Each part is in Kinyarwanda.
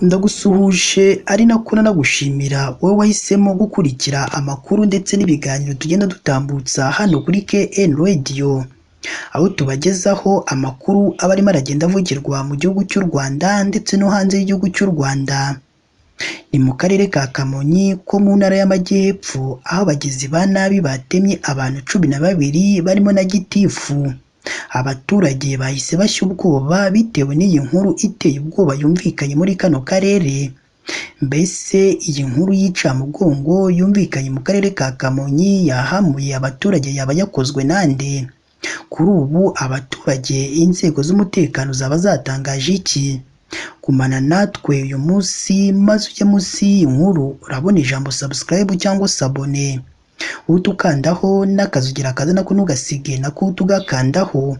Ndagusuhuje ari nako nanagushimira wowe wahisemo gukurikira amakuru ndetse n'ibiganiro tugenda dutambutsa hano kuri KN Radio, aho tubagezaho amakuru aba arimo aragenda avugirwa mu gihugu cy'u Rwanda ndetse no hanze y'igihugu cy'u Rwanda. Ni mu karere ka Kamonyi ko mu ntara y'Amajyepfo, aho abagizi ba nabi batemye abantu 12 barimo na gitifu. Abaturage bahise bashya ubwoba bitewe n'iyi nkuru iteye ubwoba yumvikanye muri kano karere. Mbese iyi nkuru y'incamugongo yumvikanye mu karere ka Kamonyi yahamuye abaturage yaba yakozwe nande? Kuri ubu abaturage, inzego z'umutekano zaba zatangaje iki? Gumana natwe uyu munsi maze ujye munsi y'iyi nkuru urabona ijambo subscribe cyangwa se abone, utukandaho n'akazugira kaza nako ntugasige nako tugakandaho.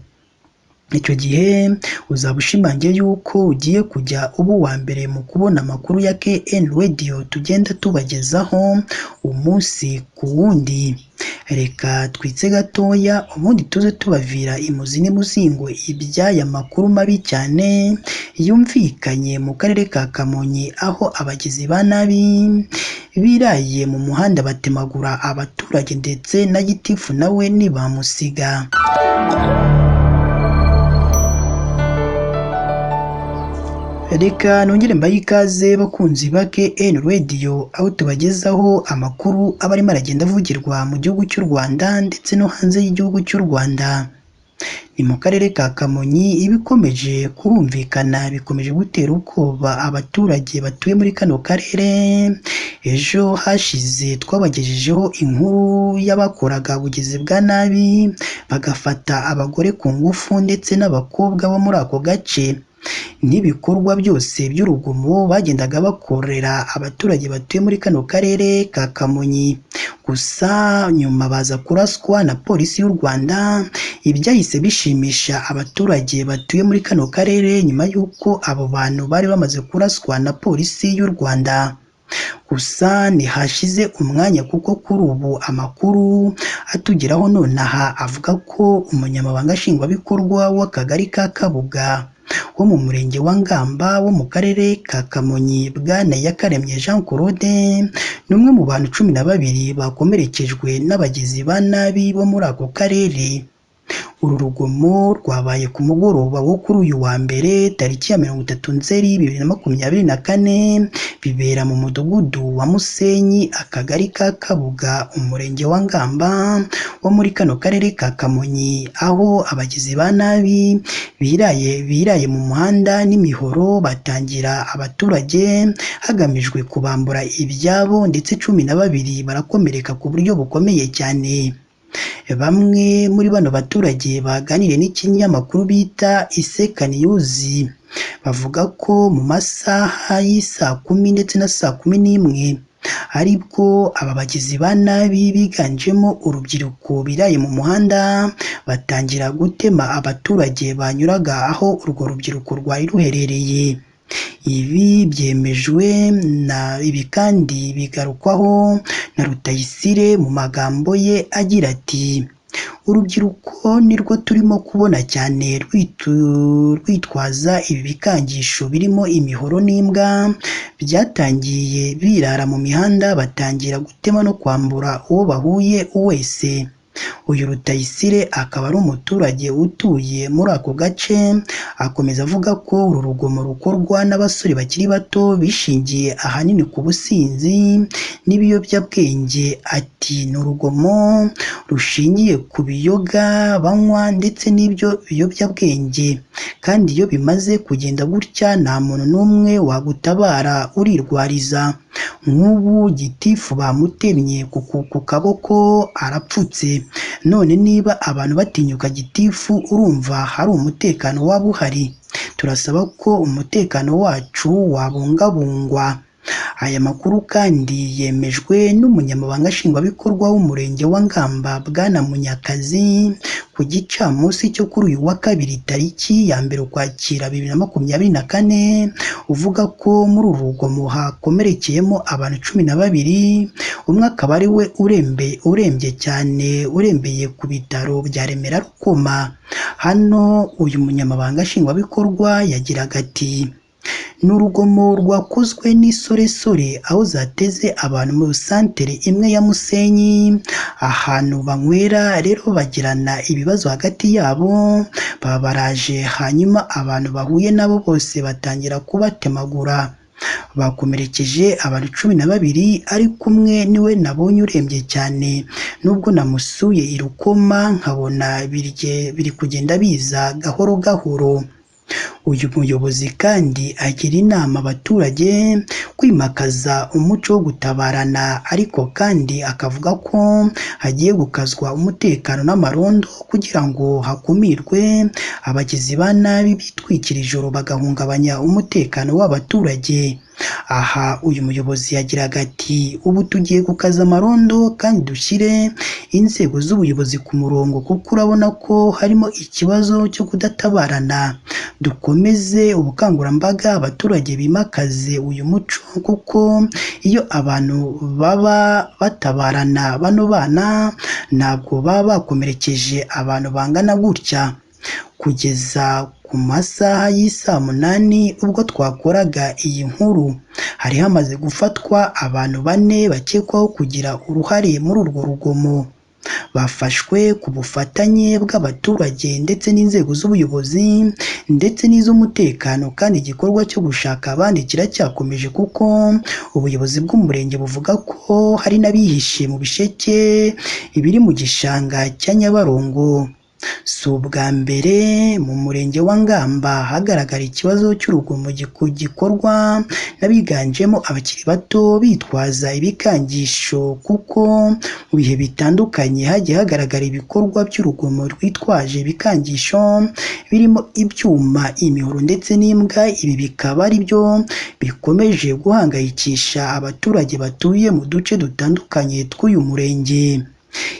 Icyo gihe uzaba ushimangiye yuko ugiye kujya uba uwa mbere mu kubona amakuru ya KN Radio tugenda tubagezaho umunsi ku wundi. Reka twitse gatoya ubundi tuze tubavira imuzi n'imuzingo iby'aya makuru mabi cyane yumvikanye mu karere ka Kamonyi, aho abagizi ba nabi biraye mu muhanda batemagura abaturage ndetse na gitifu nawe ntibamusiga. Reka nongere mbaye ikaze bakunzi ba KN Radio, aho tubagezaho amakuru aba arimo aragenda avugirwa mu gihugu cy'u Rwanda ndetse no hanze y'igihugu cy'u Rwanda. Ni mu karere ka Kamonyi ibikomeje kumvikana bikomeje gutera ubwoba abaturage batuye muri kano karere. Ejo hashize twabagejejeho inkuru y'abakoraga ubugizi bwa nabi bagafata abagore ku ngufu ndetse n'abakobwa bo muri ako gace, n'ibikorwa byose by'urugomo bagendaga bakorera abaturage batuye muri kano karere ka Kamonyi. Gusa nyuma baza kuraswa na polisi y'u Rwanda, ibyahise bishimisha abaturage batuye muri kano karere nyuma y'uko abo bantu bari bamaze kuraswa na polisi y'u Rwanda. Gusa ntihashize umwanya kuko kuri ubu amakuru atugeraho nonaha avuga ko umunyamabanga nshingwabikorwa w'akagari ka Kabuga wo mu murenge wa Ngamba wo mu karere ka Kamonyi, Bwana Yakaremye Jean Claude, ni umwe mu bantu 12 bakomerekejwe n'abagizi ba nabi bo muri ako karere. Uru rugomo rwabaye ku mugoroba wo kuri uyu wa mbere tariki ya 30 Nzeri 2024, bibera mu mudugudu wa Musenyi, akagari ka Kabuga, umurenge wa Ngamba wo muri kano karere ka Kamonyi, aho abagizi ba nabi biraye mu muhanda n'imihoro batangira abaturage hagamijwe kubambura ibyabo, ndetse 12 barakomereka ku buryo bukomeye cyane. Bamwe muri bano baturage baganiriye n'ikinyamakuru bita Iseka News bavuga ko mu masaha y'isa 10 ndetse na saa 11 aribwo aba bagizi ba nabi biganjemo urubyiruko biraye mu muhanda batangira gutema abaturage banyuraga aho urwo rubyiruko rwari ruherereye. Ibi byemejwe na ibi kandi bigarukwaho na Rutayisire mu magambo ye agira ati, urubyiruko nirwo turimo kubona cyane rwitwaza ibi bikangisho birimo imihoro n'imbwa, byatangiye birara mu mihanda batangira gutema no kwambura uwo bahuye wese. Uyu Rutayisire akaba ari umuturage utuye muri ako gace, akomeza avuga ko uru rugomo rukorwa n'abasore bakiri bato bishingiye ahanini ku businzi n'ibiyobyabwenge. Ati ni urugomo rushingiye ku biyoga banywa ndetse n'ibyo biyobyabwenge, kandi iyo bimaze kugenda gutya nta muntu n'umwe wagutabara urirwariza. Nk'ubu gitifu bamutemye ku kaboko arapfutse, none niba abantu batinyuka gitifu urumva hari umutekano waba uhari? Turasaba ko umutekano wacu wabungabungwa. Aya makuru kandi yemejwe n'umunyamabanga nshingwabikorwa w'umurenge wa Ngamba, Bwana Munyakazi, ku gicamunsi cyo kuri uyu wa kabiri tariki ya 1 Ukwakira 2024, uvuga ko muri uru rugomo hakomerekeyemo abantu 12, umwe akaba ari we urembye cyane, urembeye ku bitaro bya Remera Rukoma. Hano uyu munyamabanga nshingwabikorwa yagiraga ati, Ni urugomo rwakozwe n'isoresore aho zateze abantu mu santere imwe ya Musenyi, ahantu banywera rero bagirana ibibazo hagati yabo, baba baraje hanyuma abantu bahuye nabo bose batangira kubatemagura. Bakomerekeje abantu 12 ariko umwe niwe nabonye urembye cyane, nubwo namusuye i Rukoma nkabona biri kugenda biza gahoro gahoro. Uyu muyobozi kandi agira inama abaturage kwimakaza umuco wo gutabarana, ariko kandi akavuga ko hagiye gukazwa umutekano n'amarondo kugira ngo hakumirwe abagizi ba nabi bitwikira ijoro bagahungabanya umutekano w'abaturage. Aha uyu muyobozi yagiraga ati ubu tugiye gukaza amarondo kandi dushyire inzego z'ubuyobozi ku murongo kuko urabona ko harimo ikibazo cyo kudatabarana. Dukomeze ubukangurambaga abaturage bimakaze uyu muco kuko iyo abantu baba batabarana bano bana ntabwo baba bakomerekeje abantu bangana gutya. Kugeza ku masaha y'isaa 8 ubwo twakoraga iyi nkuru hari hamaze gufatwa abantu 4 bakekwaho kugira uruhare muri urwo rugomo. Bafashwe ku bufatanye bw'abaturage ndetse n'inzego z'ubuyobozi ndetse n'iz'umutekano, kandi igikorwa cyo gushaka abandi kiracyakomeje kuko ubuyobozi bw'umurenge buvuga ko hari n'abihishe mu bisheke biri mu gishanga cya Nyabarongo. Si ubwa mbere mu murenge wa Ngamba hagaragara ikibazo cy'urugomo gikorwa n'abiganjemo abakiri bato bitwaza ibikangisho, kuko mu bihe bitandukanye hagiye hagaragara ibikorwa by'urugomo rwitwaje ibikangisho birimo ibyuma, imihoro ndetse n'imbwa. Ibi bikaba ari byo bikomeje guhangayikisha abaturage batuye mu duce dutandukanye tw'uyu murenge.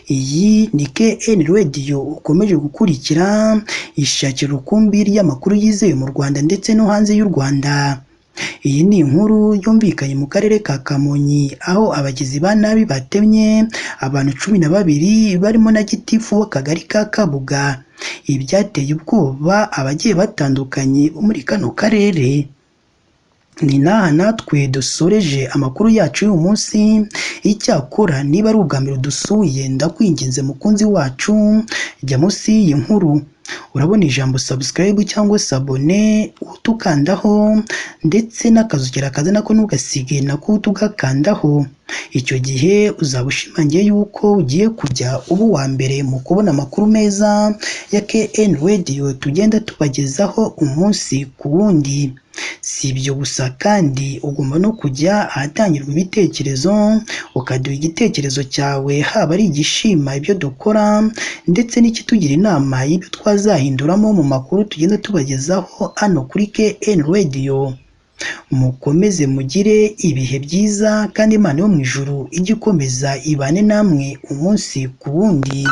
Iyi ni KN Radio ukomeje gukurikira, ishakira urukumbi ry'amakuru yizewe mu Rwanda ndetse no hanze y'u Rwanda. Iyi ni inkuru yumvikanye mu karere ka Kamonyi aho abagizi ba nabi batemye abantu 12 barimo na gitifu w'akagari ka Kabuga. Ibi byateye ubwoba abagiye batandukanye muri kano karere. Ni naha natwe dusoreje amakuru yacu y'uyu munsi. Icyakora niba ari ubwa mbere dusuye, ndakwinginze mukunzi wacu, jya munsi y'iyi nkuru urabona ijambo subscribe cyangwa se abone, utukandaho ndetse n'akazukira kaza nako ntugasige nako tugakandaho. Icyo gihe uzaba ushimangiye yuko ugiye kujya uba uwa mbere mu kubona amakuru meza ya KN Radio tugenda tubagezaho umunsi ku wundi. Si ibyo gusa kandi ugomba no kujya ahatangirwa ibitekerezo ukaduha igitekerezo cyawe, haba ari igishima ibyo dukora ndetse n'ikitugira inama y'ibyo twazahinduramo mu makuru tugenda tubagezaho hano kuri KN Radio. Mukomeze mugire ibihe byiza kandi Imana yo mu ijuru ijye ikomeza ibane namwe umunsi ku wundi.